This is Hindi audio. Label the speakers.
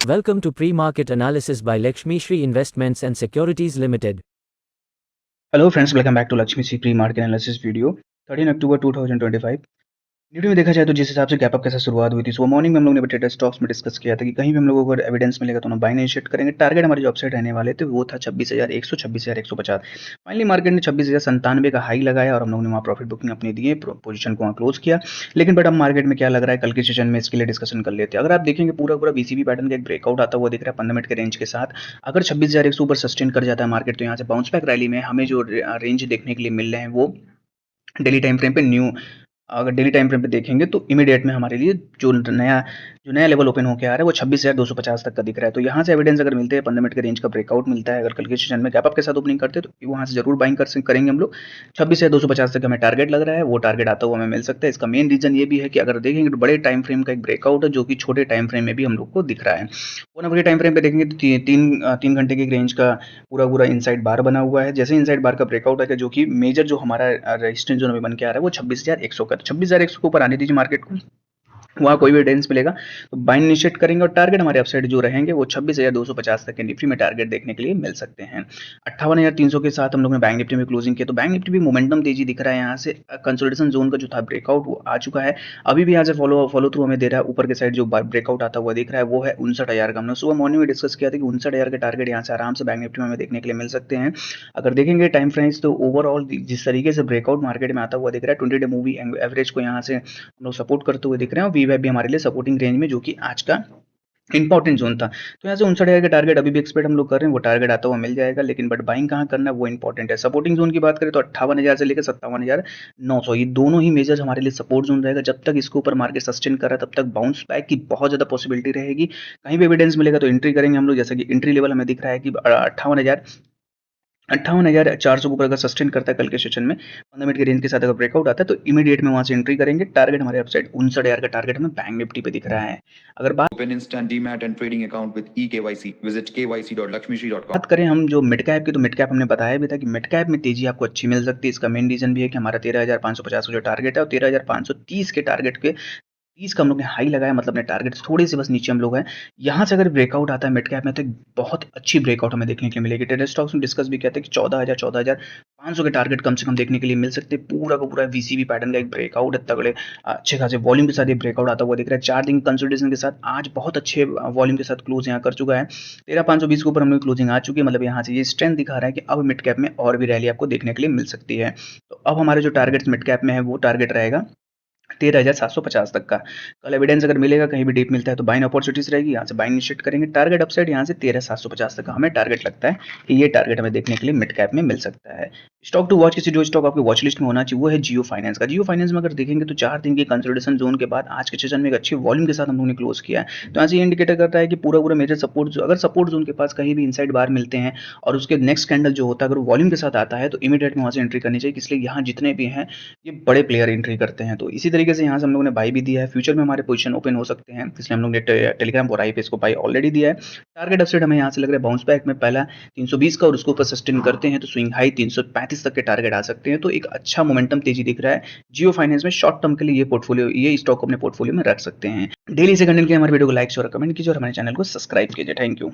Speaker 1: Welcome to Pre-Market Analysis by Lakshmi Shri Investments and Securities Limited.
Speaker 2: Hello friends, welcome back to Lakshmishree pre market analysis video 13 October 2025। Video में देखा जाए तो जिस हिसाब से गैप अप के साथ शुरुआत हुई थी, सुबह मॉर्निंग में हम लोग ने ट्रेडर स्टॉक्स में डिस्कस किया था कि कहीं भी हम लोगों को एविडेंस मिलेगा तो हम बाय इनिशिएट करेंगे। टारगेट हमारे जो अपसाइड रहने वाले थे वो था 26,100 26,150। फाइनली मार्केट ने 26,097 का हाई लगाया और हम लोगों ने वहाँ प्रॉफिट बुकिंग अपनी दिए, पोजीशन को वहाँ क्लोज किया। लेकिन बट अब मार्केट में क्या लग रहा है, कल के सेशन में इसके लिए डिस्कशन कर लेते हैं। अगर आप देखेंगे पूरा पूरा बीसीबी पैटर्न का एक ब्रेकआउट आता हुआ दिख रहा है 15 मिनट के रेंज के साथ। अगर 26,100 ऊपर सस्टेन कर जाता है मार्केट, तो यहाँ से बाउंस बैक रैली में हमें जो रेंज देखने के लिए मिल रहे हैं वो डेली टाइम फ्रेम पे अगर डेली टाइम फ्रेम पे देखेंगे तो इमीडिएट में हमारे लिए जो नया लेवल ओपन होकर आ रहा है वो 26,250 तक का दिख रहा है। तो यहाँ से एविडेंस अगर मिलते हैं 15 मिनट के रेंज का ब्रेकआउट मिलता है, अगर कल के सेशन में गैप अप के साथ ओपनिंग करते हैं तो वहाँ से जरूर बाइंग करेंगे हम लोग। 26,250 तक हमें टारगेट लग रहा है, वो टारगेट आता हुआ हमें मिल सकता है। इसका मेन रीजन ये भी है कि अगर देखेंगे तो बड़े टाइम फ्रेम का एक ब्रेकआउट है जो कि छोटे टाइम फ्रेम में भी हम लोग को दिख रहा है। 1 आवर के टाइम फ्रेम पे देखेंगे तो तीन घंटे की रेंज का पूरा पूरा इनसाइड बार बना हुआ है। जैसे इनसाइड बार का ब्रेकआउट है जो कि मेजर जो हमारा रेजिस्टेंस जोन में बन के आ रहा है वो 26,100 का। 26,100 के ऊपर आने दीजिए मार्केट को, वहाँ कोई भी एविडेंस मिलेगा तो बाइंग इनिशिएट करेंगे और टारगेट हमारे अपसाइड जो रहेंगे वो 26,250 तक के निफ्टी में टारगेट देखने के लिए मिल सकते हैं। 58,300 के साथ हम लोग ने बैंक निफ्टी में क्लोजिंग किया, तो बैंक निफ्टी भी मोमेंटम तेजी दिख रहा है। यहाँ से कंसोलिडेशन जोन का जो था ब्रेकआउट वो आ चुका है, अभी भी यहाँ से फॉलो थ्रू हमें दे रहा है। ऊपर के साइड जो ब्रेकआउट आता हुआ दिख रहा है वो है 59,000 का। हमने सुबह मॉर्निंग में डिस्कस किया था कि 59,000 के टारगेट यहाँ से आराम से बैंक निफ्टी में हमें देखने के लिए मिल सकते हैं। अगर देखेंगे टाइम फ्रेम्स तो ओवरऑल जिस तरीके से ब्रेकआउट मार्केट में आता हुआ दिख रहा है 20 डे मूवी एवरेज को यहाँ से हम लोग सपोर्ट करते हुए दिख रहे हैं और वीवैप भी हमारे लिए सपोर्टिंग रेंज में जो कि आज का इंपॉर्टेंट जोन था। तो यहाँ से 59,000 का टारगेट अभी भी एक्सपेक्ट हम लोग कर रहे हैं, वो टारगेट आता हुआ मिल जाएगा। लेकिन बट बाइंग कहाँ करना है वो इंपॉर्टेंट है। सपोर्टिंग जोन की बात करें तो 58,000 से लेकर 57,900 ये दोनों ही मेजर हमारे लिए सपोर्ट जोन रहेगा। जब तक इसके ऊपर मार्केट सस्टेन कर रहा है तब तक बाउंस बैक की बहुत ज्यादा पॉसिबिलिटी रहेगी। कहीं भी एविडेंस मिलेगा तो एंट्री करेंगे हम लोग। जैसे कि एंट्री लेवल हमें दिख रहा है कि 58,400 के ऊपर अगर सस्टेन करता है कल के सेशन में 15 मिनट के रेंज के साथ अगर ब्रेकआउट आता है तो इमीडिएट में वहां से एंट्री करेंगे। टारगेट हमारे अपसाइड 59,000 का टारगेट हमें बैंक निफ्टी पे दिख रहा है। अगर
Speaker 3: Open instant demat and trading account with eKYC. Visit kyc.lakshmishri.com.
Speaker 2: बात करें हम जो मिड कैप की, तो मिड कैप हमने बताया भी था कि मिड कैप में तेजी आपको अच्छी मिल सकती है। इसका मेन रीजन भी है कि हमारा 13,550 का जो टारगेट है और 13,530 के टारगेट के 30 का हम लोग ने हाई लगाया, मतलब अपने टारगेट से थोड़ी सी बस नीचे हम लोग हैं। यहाँ से अगर ब्रेकआउट आता है मिड कैप में तो एक बहुत अच्छी ब्रेकआउट हमें देखने के लिए मिलेगी। ट्रेडर स्टॉक्स में डिस्कस भी कहते हैं कि 14,500 के टारगेट कम से कम देखने के लिए मिल सकते हैं। पूरा का पूरा वीसीबी पैटर्न का एक ब्रेकआउट है, तगड़े अच्छे खासे वॉल्यूम के साथ ये ब्रेकआउट आता हुआ दिख रहा है। 4 दिन कंसोलिडेशन के साथ आज बहुत अच्छे वॉल्यूम के साथ क्लोज यहाँ कर चुका है। 13,520 के ऊपर हम लोग क्लोजिंग आ चुकी है, मतलब यहाँ से ये स्ट्रेंथ दिखा रहा है कि अब मिड कैप में और भी रैली आपको देखने के लिए मिल सकती है। तो अब हमारे जो टारगेट मिड कैप में है वो टारगेट रहेगा 13,750 तक का। कल एविडेंस अगर मिलेगा, कहीं भी डीप मिलता है तो बाइंग अपॉर्चुनिटीज रहेगी, यहाँ से बाइंग इनिशिएट करेंगे। टारगेट अपसाइड यहाँ से 13,750 तक का हमें टारगेट लगता है कि ये टारगेट हमें देखने के लिए मिड कैप में मिल सकता है। स्टॉक टू वॉच, किसी जो स्टॉक आपके वॉच लिस्ट में होना चाहिए वो है जियो फाइनेंस का। जियो फाइनेंस में अगर देखेंगे तो 4 दिन की कंसोलिडेशन जोन के बाद आज के सेशन में एक अच्छी वॉल्यूम के साथ हम लोगों ने क्लोज किया है। तो यहाँ से इंडिकेटर करता है कि पूरा पूरा मेजर सपोर्ट, अगर सपोर्ट जोन के पास कहीं भी इनसाइड बार मिलते हैं और उसके नेक्स्ट कैंडल जो होता है अगर वॉल्यूम के साथ आता है तो इमीडिएट में वहाँ से एंट्री करनी चाहिए। इसलिए यहाँ जितने भी हैं ये बड़े प्लेयर एंट्री करते हैं। तो इसी तरीके से यहाँ से हम लोगों ने बाई भी दिया है। फ्यूचर में हमारे पोजीशन ओपन हो सकते हैं, इसलिए हम लोग ने टेलीग्राम और आई पे इसको बाई ऑलरेडी दिया है। टारगेट अपसाइड हमें यहाँ से लग रहा है बाउंस बैक में पहला 320 का और उसको ऊपर सस्टेन करते हैं तो स्विंग हाई 335 तक के टारगेट आ सकते हैं। तो एक अच्छा मोमेंटम तेजी दिख रहा है जियो फाइनेंस में। शॉर्ट टर्म के लिए ये स्टॉक को अपने पोर्टफोलियो में रख सकते हैं। डेली से कंटेंट के लिए हमारे वीडियो को लाइक और कमेंट कीजिए और हमारे चैनल को सब्सक्राइब कीजिए। Thank you.